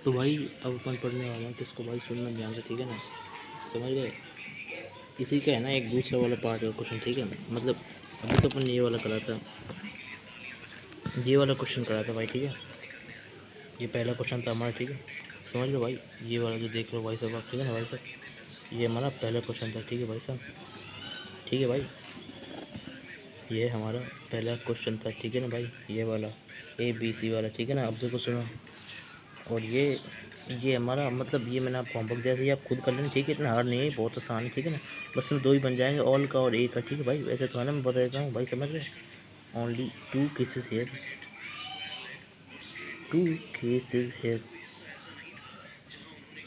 तो भाई अब अपन पढ़ने वाला है तो इसको भाई सुनना ध्यान से, ठीक है ना, समझ गए। इसी का है ना एक दूसरा वाला पार्ट का क्वेश्चन, ठीक है ना, मतलब अभी तो अपन ये वाला करा था, ये वाला क्वेश्चन करा था भाई, ठीक है। ये पहला क्वेश्चन था हमारा, ठीक है, समझ लो भाई। ये वाला जो देख लो भाई साहब आप, ठीक है ना भाई साहब, ये हमारा पहला क्वेश्चन था, ठीक है भाई साहब, ठीक है भाई। ये हमारा पहला क्वेश्चन था, ठीक है ना भाई, ये वाला ABC वाला, ठीक है ना। अब देखो सुनो, और ये हमारा मतलब ये मैंने आपको होमवर्क दिया था, ये आप खुद कर लेना, ठीक है। इतना हार्ड नहीं है, बहुत आसान है, ठीक है ना। बस में दो ही बन जाएंगे, ऑल का और ए का, ठीक है भाई। वैसे तो है ना, मैं बता देता हूँ भाई, समझ गए। Only 2 cases here, 2 cases here,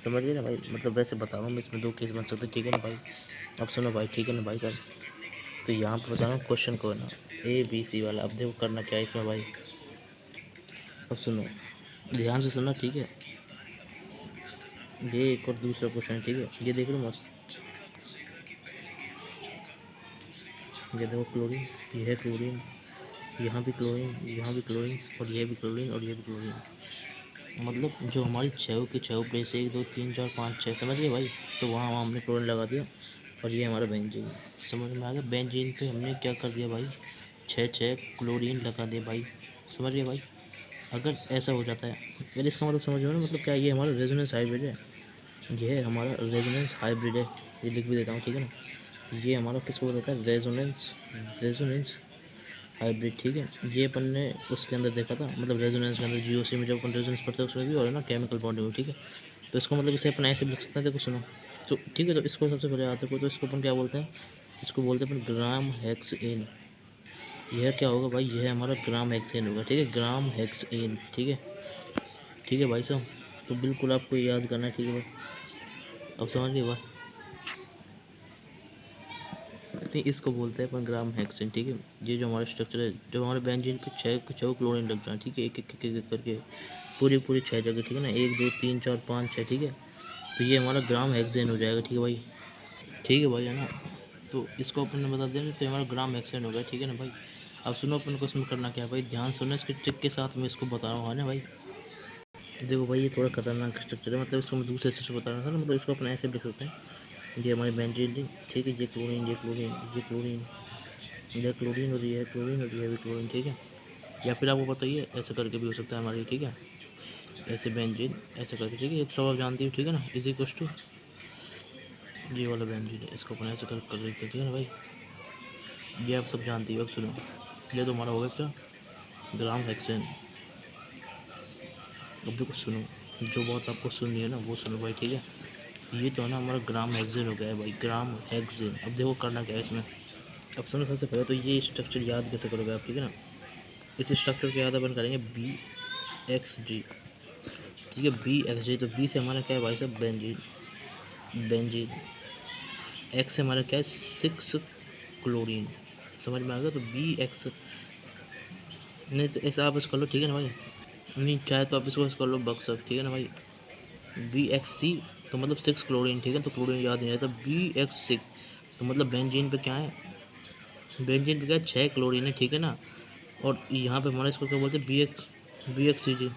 समझ गए ना भाई। मतलब वैसे बता रहा हूँ मैं, इसमें 2 केस बन सकते, ठीक है ना भाई। अब सुनो भाई, ठीक है ना भाई साहब, तो यहाँ पर बता रहा हूँ क्वेश्चन को ना, ABC वाला। अब देखो करना क्या है इसमें भाई, अब सुनो ध्यान से सुनना, ठीक है। ये एक और दूसरा क्वेश्चन है, ठीक है, ये देख लो मस्त। ये देखो क्लोरीन, ये है क्लोरीन, यहाँ भी क्लोरीन, यहाँ भी क्लोरीन, और ये भी क्लोरीन, और ये भी क्लोरीन। मतलब जो हमारी छः की छः प्लेस 1 2 3 4 5 6, समझ गए भाई। तो वहाँ हमने क्लोरीन लगा दिया, और ये हमारा बेंजीन, समझ में आ गया। बेंजीन पे हमने क्या कर दिया भाई, 6 क्लोरीन लगा दिया भाई, समझ गए भाई। अगर ऐसा हो जाता है, अगर इसका मतलब समझ में ना, मतलब क्या, ये हमारा रेजोनेंस हाइब्रिड है, ये है हमारा रेजोनेंस हाइब्रिड है। ये लिख भी देता हूँ, ठीक है ना। ये हमारा किसको बोलता है, रेजोनेंस हाइब्रिड, ठीक है। ये अपन ने उसके अंदर देखा था, मतलब रेजोनेंस के अंदर, GOC में जब अपन रेजोनेंस पढ़ते हैं उसमें भी, और है ना केमिकल बॉन्डिंग में, ठीक है। तो इसको मतलब इसे अपन ऐसे भी लिख सकते हैं, देखो सुनो। तो ठीक है, तो इसको सबसे पहले आते को, तो इसको अपन क्या बोलते हैं, इसको बोलते हैं अपन ग्राम हेक्सेन। यह क्या होगा भाई, यह हमारा ग्राम हेक्सेन होगा, ठीक है, ग्राम हेक्सेन, ठीक है, ठीक है भाई साहब। तो बिल्कुल आपको याद करना है, ठीक है भाई। अब समझ गए बात, नहीं इसको बोलते हैं अपन ग्राम हेक्सेन, ठीक है। ये जो हमारा स्ट्रक्चर है, जो हमारे बेंजीन पे छः क्लोरीन लग जाए, ठीक है, एक एक एक करके पूरी 6 जगह, ठीक है ना, 1 2 3 4 5 6, ठीक है। तो ये हमारा ग्राम हेक्सेन हो जाएगा, ठीक है भाई, ठीक है भाई, है ना। तो इसको अपन ने बता दिया, तो हमारा ग्राम हेक्सेन हो गया, ठीक है ना भाई। अब सुनो अपन को इसमें करना क्या है भाई, ध्यान सुनो, इसके ट्रिक के साथ मैं इसको बता रहा हूँ, है ना भाई। देखो भाई, ये थोड़ा खतरनाक स्ट्रक्चर है, मतलब इसको मैं दूसरे से बता रहा था ना, मतलब इसको अपन ऐसे लिख सकते हैं, ये हमारी बेंजीन, ठीक है, ये क्लोरीन, ये क्लोरीन, ये क्लोरीन, ये क्लोरीन, और ये है क्लोरीन, और ये भी क्लोरीन, ठीक है। या फिर आपको बताइए ऐसे करके भी हो सकता है हमारी, ठीक है, ऐसे बेंजीन ऐसे करके, ठीक है, ये सब आप जानती हो, ठीक है ना, इजी इक्वल्स टू ये वाला बेंजीन है, इसको अपन ऐसे कर लेते हैं, ठीक है ना भाई। ये आप सब जानती हो। अब सुनो, ये तो हमारा हो गया क्या, ग्राम हेक्सेन। अब देखो सुनो, जो बात आपको सुननी है ना वो सुनो भाई, ठीक है। ये तो है ना हमारा ग्राम हेक्सेन हो गया है भाई, ग्राम हेक्सेन। अब देखो करना क्या है इसमें, अब सुनो सबसे पहले तो ये स्ट्रक्चर याद कैसे करोगे आप, ठीक है ना। इस स्ट्रक्चर को याद अपन करेंगे BXG, ठीक है, BXG। तो B से हमारा क्या है भाई साहब, बेंजीन। X से हमारा क्या है, 6 क्लोरीन, समझ में आ गया। तो BX, नहीं तो ऐसा आप इसको कर लो, ठीक है ना भाई, नहीं चाहे तो आप इसको कर लो बक्सर, ठीक है ना भाई। BXC तो मतलब 6 क्लोरीन, ठीक है, तो क्लोरीन याद नहीं रहता। BX6 तो मतलब बेंजीन पे क्या है, बेंजीन पे क्या है, 6 क्लोरीन है, ठीक है ना। और यहाँ पे हमारा इसको क्या बोलते हैं, BXCG।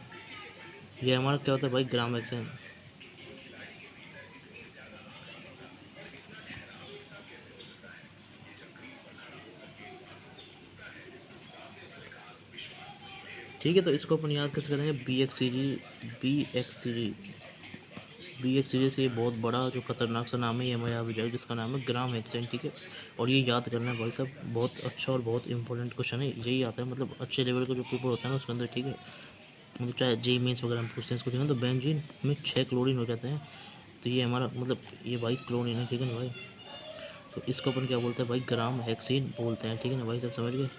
ये हमारा क्या होता है भाई, ग्राम हेक्सेन। ठीक है, तो इसको अपन याद कैसे करेंगे, BXCG से ये बहुत बड़ा जो खतरनाक सा नाम है, ये हमें याद हो जाएगा, जिसका नाम है ग्राम हेक्सेन, ठीक है। और ये याद करना है भाई साहब, बहुत अच्छा और बहुत इंपॉर्टेंट क्वेश्चन है, यही आता है मतलब अच्छे लेवल का जो पेपर होता है ना उसके अंदर, ठीक है। मतलब चाहे JEE मेंस वगैरह हम पूछते हैं इसको, ठीक है। तो बेंजीन में 6 क्लोरीन हो जाते हैं, तो ये हमारा मतलब ये भाई क्लोरीन है, ठीक है ना भाई। तो इसको अपन क्या बोलते हैं भाई, ग्राम हेक्सेन बोलते हैं, ठीक है ना भाई, सब समझ गए।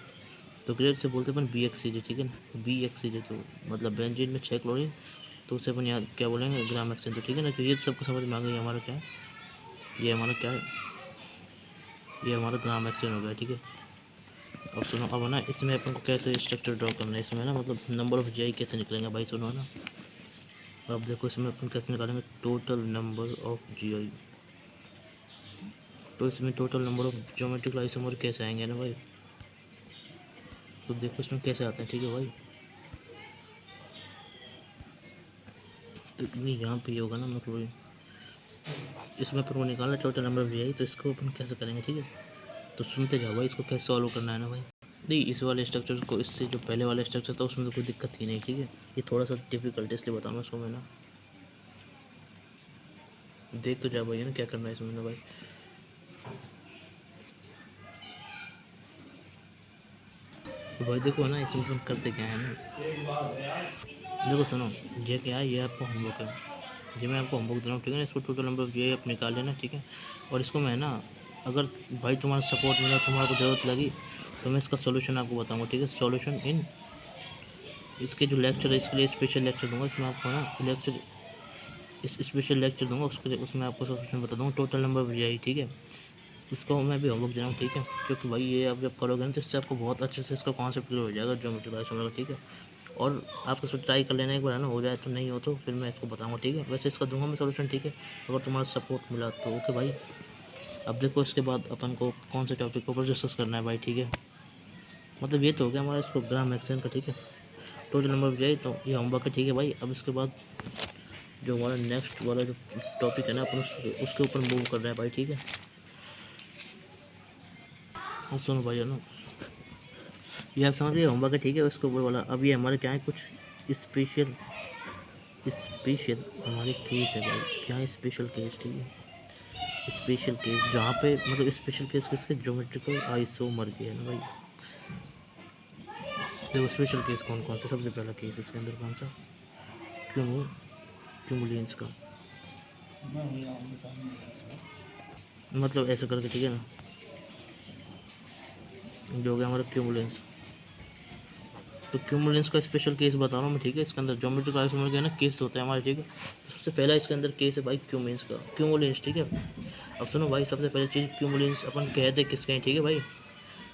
तो ग्रेड से बोलते हैं अपन BXCG, ठीक है ना, BXCG तो मतलब बेंजीन में 6 क्लोरीन, तो उससे अपन याद क्या बोलेंगे, ग्राम हेक्सेन, तो ठीक है ना। तो ये सबको समझ में आ गई, हमारा क्या है, ये हमारा क्या है, ये हमारा ग्राम हेक्सेन हो गया, ठीक है। अब सुनो, अब ना इसमें अपन को कैसे स्ट्रक्चर ड्रॉ करना है, इसमें ना मतलब नंबर ऑफ GI कैसे निकलेंगे भाई, सुनो ना। अब देखो इसमें अपन कैसे निकालेंगे, टोटल नंबर ऑफ GI। तो इसमें total number of geometrical isomer कैसे आएंगे ना भाई, तो देखो इसमें कैसे आते हैं, ठीक है भाई। तो नहीं यहाँ पे ये होगा ना क्लोरीन, इसमें अपन को निकालना टोटल नंबर ऑफ GI, तो इसको अपन कैसे करेंगे, ठीक है। तो सुनते जाओ भाई, इसको कैसे सॉल्व करना है ना भाई। नहीं इस वाले स्ट्रक्चर को इससे जो पहले वाला स्ट्रक्चर था उसमें तो कोई दिक्कत ही नहीं, ठीक है। ये थोड़ा सा डिफिकल्ट है इसलिए बताऊँगा इसको मैं ना, देख तो जा भाई है ना क्या करना है इसमें ना भाई। तो भाई देखो है ना इसमें अपन करते क्या है ना, देखो सुनो, ये क्या है, ये आपको होमवर्क है, ये मैं आपको होमवर्क दे रहा हूँ, ठीक है ना। इसको टोटल नंबर ऑफ GI आप निकाल लेना, ठीक है। और इसको मैं ना, अगर भाई तुम्हारा सपोर्ट मिला, तुम्हारे को ज़रूरत लगी, तो मैं इसका सोल्यूशन आपको बताऊँगा, ठीक है। सोल्यूशन इन इसके जो लेक्चर है, इसके लिए स्पेशल लेक्चर दूंगा, इसमें आपको ना लेक्चर स्पेशल लेक्चर दूंगा, उसमें आपको सोल्यूशन बता दूँगा टोटल नंबर ऑफ GI, ठीक है। इसको मैं भी होमवर्क दे रहा हूँ, ठीक है, क्योंकि भाई ये आप जब करोगे ना तो इससे आपको बहुत अच्छे से इसका कॉन्सेप्ट क्लियर हो जाएगा ज्योमेट्री का समझ, ठीक है। और आप इसको ट्राई कर लेना एक बार है ना, हो जाए तो, नहीं हो तो फिर मैं इसको बताऊँगा, ठीक है। वैसे इसका दूंगा मैं सोल्यूशन, ठीक है, अगर तुम्हारा सपोर्ट मिला तो ओके भाई। अब देखो इसके बाद अपन को कौन से टॉपिक के ऊपर डिस्कस करना है भाई, ठीक है। मतलब ये तो हो गया हमारा इसको ग्राम एक्शन का, ठीक है, टोटल नंबर ऑफ GI, तो ये होमवर्क है, ठीक है भाई। अब इसके बाद जो हमारा नेक्स्ट वाला जो टॉपिक है ना, अपन उसके ऊपर मूव कर रहे हैं भाई, ठीक है। अब सुनो भाई है ना, ये आप समझ रहे होमवर्क है, ठीक है, उसके ऊपर वाला। अब ये हमारे क्या है, कुछ स्पेशल हमारे केस है भाई, क्या है स्पेशल केस, ठीक है। स्पेशल केस जहाँ पे मतलब स्पेशल केस किसके, ज्योमेट्रिकल आइसोमर के है ना भाई। देखो स्पेशल केस कौन कौन से, सबसे पहला केस इसके अंदर कौन सा, क्यूमुलेंस का, मतलब ऐसे करके, ठीक है ना, जो हो गया हमारा क्यूमुलेंस। तो क्यूमुलेंस का स्पेशल केस बता रहा हूँ मैं, ठीक है। इसके अंदर ज्योमेट्रिकल आइसोमर के ना केस होते हैं हमारे, ठीक है। सबसे पहला इसके अंदर केस है भाई क्यूमुलेंस, ठीक है। अब सुनो भाई, सबसे पहले चीज़ क्यूमुलेंस अपन कहते किसके हैं, ठीक है भाई।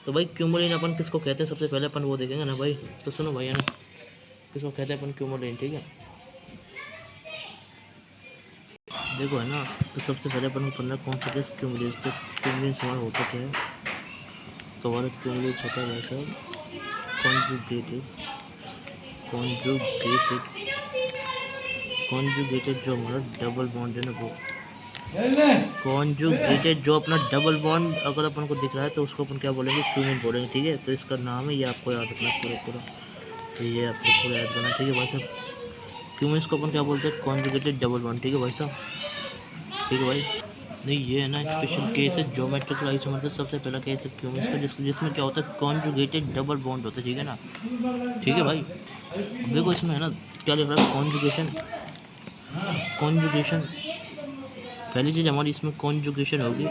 तो भाई क्यूमुलेन अपन किसको कहते हैं, सबसे पहले अपन वो देखेंगे ना भाई। तो सुनो भाई है ना, किसको कहते हैं अपन क्यूमुलेन, ठीक है। देखो है ना, तो सबसे पहले अपन को पढ़ना कौन सा केस, क्यूमुलेंस। तो क्यूमुलेंस हमारा होता क्या है, तो हमारा क्यूमुलेंस होता है भाई साहब कॉन्जुगेटेड जो हमारा डबल बॉन्ड है ना, वो कॉन्जुगेटेड जो अपना डबल बॉन्ड अगर अपन को दिख रहा है तो उसको अपन क्या बोलेंगे, क्यूमेन बोलेंगे, ठीक है। तो इसका नाम है, ये आपको याद रखना पूरा। तो ये आपको पूरा याद करना, ठीक है भाई साहब। क्यूमेन्स को अपन क्या बोलते हैं, कॉन्जुगेटेड डबल बॉन्ड, ठीक है भाई साहब, ठीक है भाई। नहीं ये है ना स्पेशल केस है ज्योमेट्रिकल आइसोमर का, सबसे पहला केस है क्यूमेन्स का, जिसमें क्या होता है, कॉन्जुगेटेड डबल बॉन्ड होता है, ठीक है ना, ठीक है भाई। अब देखो इसमें है ना क्या लिख रहा है, कॉन्जुगेशन पहली चीज़ हमारी इसमें कॉन्जुगेशन होगी,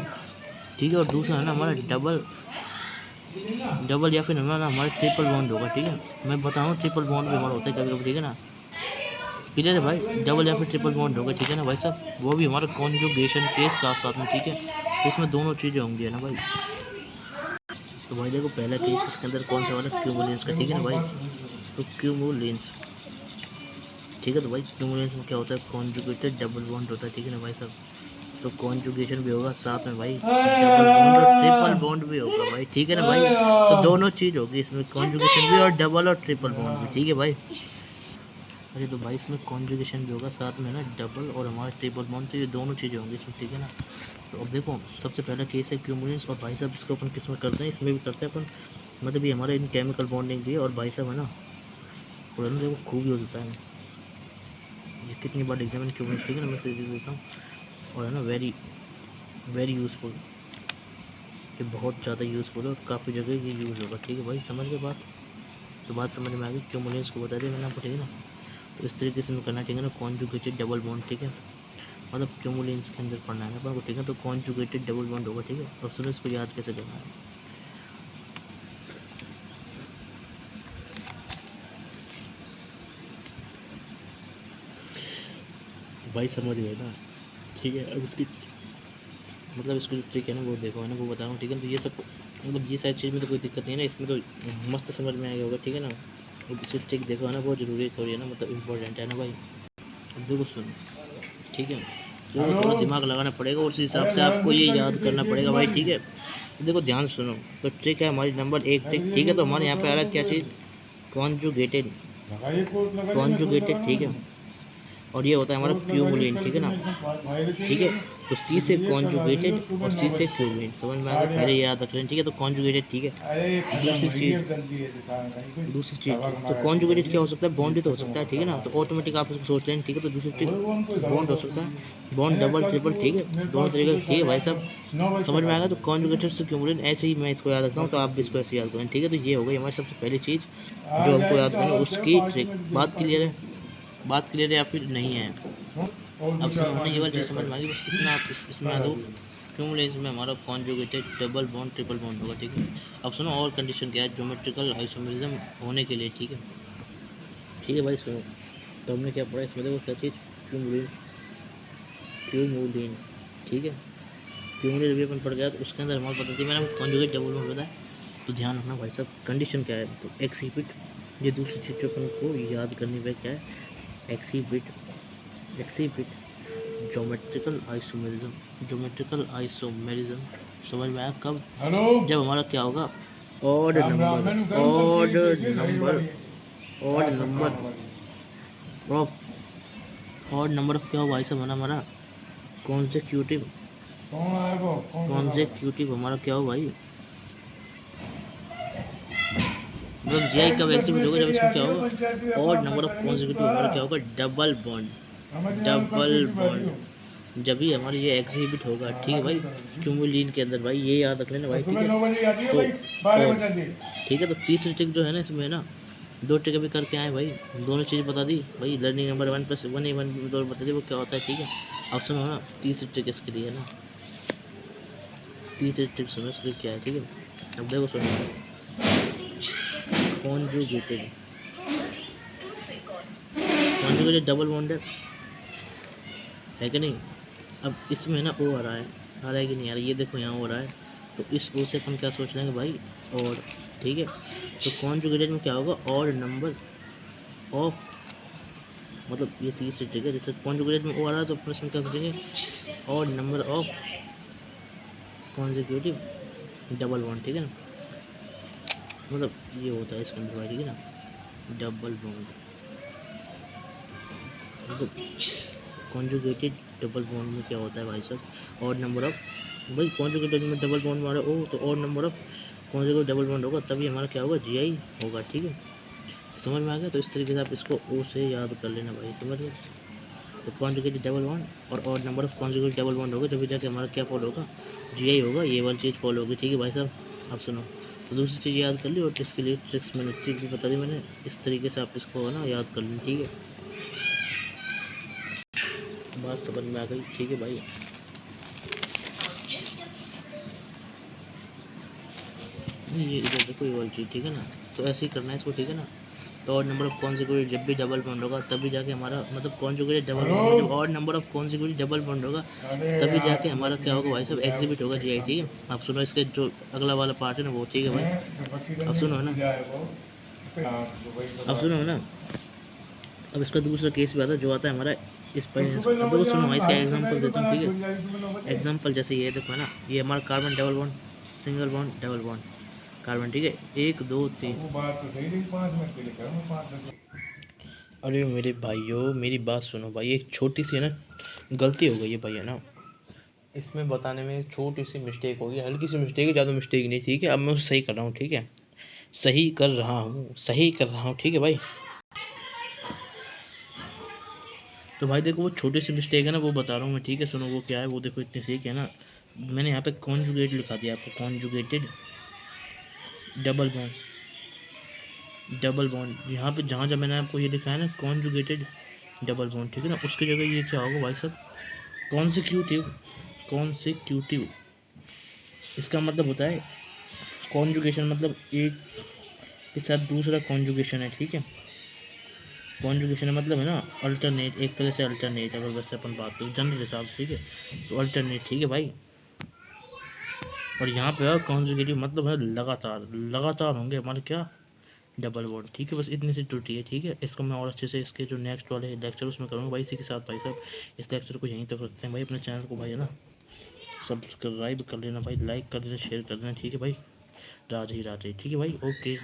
ठीक है। और दूसरा है ना हमारा डबल या फिर हमारा ट्रिपल बॉन्ड होगा, ठीक है। मैं बताऊँ ट्रिपल बॉन्ड भी हमारा होता है कभी कभी, ठीक है ना, क्लियर है भाई। डबल या फिर ट्रिपल बॉन्ड होगा, ठीक है ना भाई साहब, वो भी हमारा कॉन्जुगेशन के साथ साथ में, ठीक है। तो इसमें दोनों चीज़ें होंगी है ना भाई। तो भाई देखो पहला केस इसके अंदर कौन सा वाला, क्यूमुलेंस का, ठीक है ना भाई। तो क्यूमुलेंस, ठीक है। तो भाई क्यूमुलेंस में क्या होता है, कॉन्जुगेटेड डबल बॉन्ड होता है, ठीक है ना भाई साहब। तो कॉन्जुगेशन भी होगा साथ में भाई, डबल बॉन्ड और ट्रिपल बॉन्ड भी होगा भाई, ठीक है ना भाई। तो दोनों चीज़ होगी इसमें, कॉन्जुगेशन भी और डबल और ट्रिपल बॉन्ड भी, ठीक है भाई। अरे तो भाई इसमें कॉन्जुगेशन भी होगा साथ में ना डबल और हमारा ट्रिपल बॉन्ड, तो ये दोनों चीज़ें होंगी इसमें, ठीक है ना। तो अब देखो सबसे पहला केस है क्यूमुलेंस, और भाई साहब इसको अपन किस में करते हैं, इसमें भी करते हैं अपन, मतलब ये हमारा इन केमिकल बॉन्डिंग भी है। और भाई साहब है ना, और ना देखो खूब यूज़ होता है, ये कितनी बार एग्जाम क्यूमुलेंस, ठीक है ना, मैं सीरीज देता हूँ। और है ना वेरी यूज़फुल, ये बहुत ज़्यादा यूज़फुल है और काफ़ी जगह ये यूज़ होगा, ठीक है भाई। समझ गए बात, तो बात समझ में आ गई, क्यूमुलेंस को बता दिया मैंने आपको, ठीक है ना। तो इस तरीके से मैं करना, ठीक है ना, कॉन्जुगेटेड डबल बॉन्ड, ठीक है, मतलब क्यूमुलेंस के अंदर पढ़ना है अपन को, ठीक है। तो कॉन्जुगेटेड डबल बॉन्ड होगा, ठीक है। और सुनो इसको याद कैसे करना है, भाई समझ गए ना, ठीक है। अब इसकी मतलब इसको जो ट्रिक है ना वो देखो है ना, वो बता रहा हूँ, ठीक है। तो ये सब मतलब ये सारी चीज़ में तो कोई दिक्कत नहीं है ना, इसमें तो मस्त समझ में आएगा होगा, ठीक है ना। अब इसकी ट्रिक देखो है ना, बहुत ज़रूरी थोड़ी है ना, मतलब इम्पोर्टेंट है ना भाई। अब देखो सुनो, ठीक है, तो थोड़ा दिमाग लगाना पड़ेगा और उस हिसाब से आपको ये याद करना पड़ेगा भाई, ठीक है। देखो ध्यान सुनो, तो ट्रिक है हमारी नंबर 1 ट्रिक, ठीक है। तो हमारे यहाँ पे आ रहा क्या चीज़, कॉन्जुगेटेड, ठीक है। और ये होता है हमारा क्यूमुलेट, ठीक है ना, ठीक है। तो सी से कॉन्जुगेटेड और सी से क्यूमुलेट, समझ में आ गया, पहले ये याद रख लें, ठीक है। तो कॉन्जुगेटेड, ठीक है। दूसरी चीज़ तो कॉन्जुगेटेड क्या हो सकता है, बॉन्ड ही तो हो सकता है, ठीक है ना। तो ऑटोमेटिक आप इसको सोच लें, ठीक है। तो दूसरी चीज़ बॉन्ड हो सकता है, बॉन्ड डबल ट्रिपल, ठीक है, दोनों तरीके से, ठीक है भाई साहब, समझ में आएगा। तो कॉन्जुगेटेड से क्यूमुलेट ऐसे ही मैं इसको याद रखता हूँ, तो आप भी इसको ऐसे याद करें, ठीक है। तो ये हो गई हमारी सबसे पहली चीज़ जो हमको याद करनी, उसकी ट्रिक। बात क्लियर है, बात क्लियर है या फिर नहीं है? अब समझना ये वाली चीज़ समझ में आ गई, बस इतना आप इसमें याद हो, क्यूमुलेट में हमारा conjugated double bond triple bond होगा, ठीक है। अब सुनो और कंडीशन क्या है ज्योमेट्रिकल आइसोमेरिज्म होने के लिए, ठीक है, ठीक है भाई सुनो। तो हमने क्या पढ़ा इसमें, देखो क्या चीज़, क्यूमुलेट, क्यूमुलेट, ठीक है। क्यूमुलेट भी अपन पढ़ गया, तो उसके अंदर हमारे पता थी, मैंने कॉन्जुगेट डबल बॉन्ड बताया। तो ध्यान रखना भाई साहब, कंडीशन क्या है, तो एक्सिबिट, ये दूसरी चीज़ जो अपन को याद करनी है क्या है, exhibit, exhibit geometrical isomerism, geometrical isomerism समझ में आया कब, जब हमारा क्या होगा, odd number, odd number, odd number of, odd number of क्या होगा भाई साहब, हमारा कॉन्सेक्यूटिव, कॉन्सेक्यूटिव हमारा क्या हो भाई, मतलब जी कब एग्जीक्यूट होगा, जब इसमें क्या होगा, ऑड नंबर ऑफ कॉन्सेक्यूटिव हमारा क्या होगा, डबल बॉन्ड, डबल बॉन्ड, जब भी हमारा ये एग्जीबिट होगा, ठीक है भाई, क्यूमुलिन के अंदर भाई, ये याद रख लेना भाई, ठीक है। तो ठीक है, तो तीसरी ट्रिक जो है ना इसमें ना, दो ट्रिक अभी करके आए भाई, दोनों चीज़ बता दी भाई, लर्निंग नंबर 1 + 1 A 1 दो बता दी वो क्या होता है, ठीक है। अब सुनो ना तीसरी ट्रिक इसके लिए ना, तीसरी ट्रिक सुनो इसके लिए क्या है, ठीक है। अब देखो सुनो, कॉन्जुगेटेड, कॉन्जुगेटेड डबल बॉन्ड है कि नहीं। अब इसमें ना ओ आ रहा है कि नहीं आ रहा है, ये देखो यहाँ हो रहा है, तो इस ओ से अपन क्या सोच लेंगे भाई, और, ठीक है। तो कॉन्जुगेटेड में क्या होगा, और नंबर ऑफ, मतलब ये तीसरी ट्रिक है, जैसे कॉन्जुगेटेड में ओ आ रहा है तो प्रश्न क्या सोचेंगे, और number of consecutive double bond, ठीक है ना, मतलब ये होता है इसके अंदर भाई, ठीक है ना, डबल बॉन्ड, मतलब कॉन्जुगेटेड डबल बॉन्ड में क्या होता है भाई साहब, और नंबर ऑफ, भाई कॉन्जुगेटेड में डबल बॉन्ड मारे ओ, तो और number of conjugated double bond होगा, तभी हमारा क्या होगा, जीआई होगा, ठीक है। समझ में आ गया। तो इस तरीके से आप इसको ओ से याद कर लेना भाई, समझ गए। तो कॉन्जुगेटेड डबल बॉन्ड और number of conjugated double bond होगा, तभी जाके हमारा क्या फॉलो होगा, जीआई होगा, ये वाली चीज़ फॉलो होगी, ठीक है भाई साहब। आप सुनो, तो दूसरी चीज़ याद कर ली, और इसके लिए ट्रिक्स मैंने ट्रिक भी बता दी मैंने, इस तरीके से आप इसको है ना याद कर लें, ठीक है। बात समझ में आ गई, ठीक है भाई। ये इधर देखो ये वाली चीज़, ठीक है ना, तो ऐसे ही करना है इसको, ठीक है ना। तो और नंबर ऑफ कॉन्सिक्यूटिव जब भी डबल बॉन्ड होगा, तभी जाके हमारा, मतलब कॉन्जुगेटेड डबल बॉन्ड, जब और number of consecutive double bond होगा, तभी जाके हमारा क्या होगा भाई साहब, एग्जिबिट होगा जीआई, ठीक है। आप सुनो इसके जो अगला वाला पार्ट है ना वो, ठीक है भाई। अब सुनो ना, अब सुनो ना, अब इसका दूसरा केस भी आता है जो आता है हमारा इस पर, देखो सुनो मैं इसका एग्जांपल देता हूँ, ठीक है। एग्जांपल जैसे ये देखो है ना, ये हमारा carbon double bond, single bond, double bond, carbon, ठीक है, 1 2 3। अरे मेरे भाइयों मेरी बात सुनो भाई, एक छोटी सी है ना गलती हो गई है भाई, है ना, इसमें बताने में छोटी सी मिस्टेक होगी, हल्की सी मिस्टेक है, ज़्यादा मिस्टेक नहीं, ठीक है। अब मैं उसे सही कर रहा हूँ, ठीक है, सही कर रहा हूँ, सही कर रहा हूँ, ठीक है भाई। तो भाई देखो वो छोटी सी मिस्टेक है ना, वो बता रहा हूँ मैं, ठीक है। सुनो वो क्या है, वो देखो इतनी सी है ना, मैंने यहाँ पे कॉन्जुगेट लिखा दिया आपको, conjugated double bond, double bond, यहाँ पे जहाँ जहाँ मैंने आपको ये लिखा है ना कॉन्जुगेटेड डबल बॉन्ड, ठीक है ना, उसकी जगह ये क्या होगा भाई साहब, कॉन्सिक्यूटिव, कॉन्सिक्यूटिव, इसका मतलब होता है कॉन्जुगेशन, मतलब एक के साथ दूसरा कॉन्जुगेशन है, ठीक है। कॉन्जुगेशन मतलब है ना अल्टरनेट, एक तरह से अल्टरनेट, अगर वैसे अपन बात करें जनरल हिसाब से, ठीक है, तो अल्टरनेट, ठीक है भाई। और यहाँ पे कॉन्जुगेटिव मतलब है लगातार, लगातार होंगे हमारे क्या, डबल बॉन्ड, ठीक है। बस इतनी सी त्रुटि है, ठीक है। इसको मैं और अच्छे से इसके जो नेक्स्ट वाले लेक्चर उसमें करूँगा भाई, इसी के साथ भाई साहब इस लेक्चर को यहीं तक रखते हैं भाई। अपने चैनल को भाई है ना सब्सक्राइब कर लेना भाई, लाइक कर देना, शेयर कर देना, ठीक है भाई। राधे राधे, ठीक है भाई, ओके।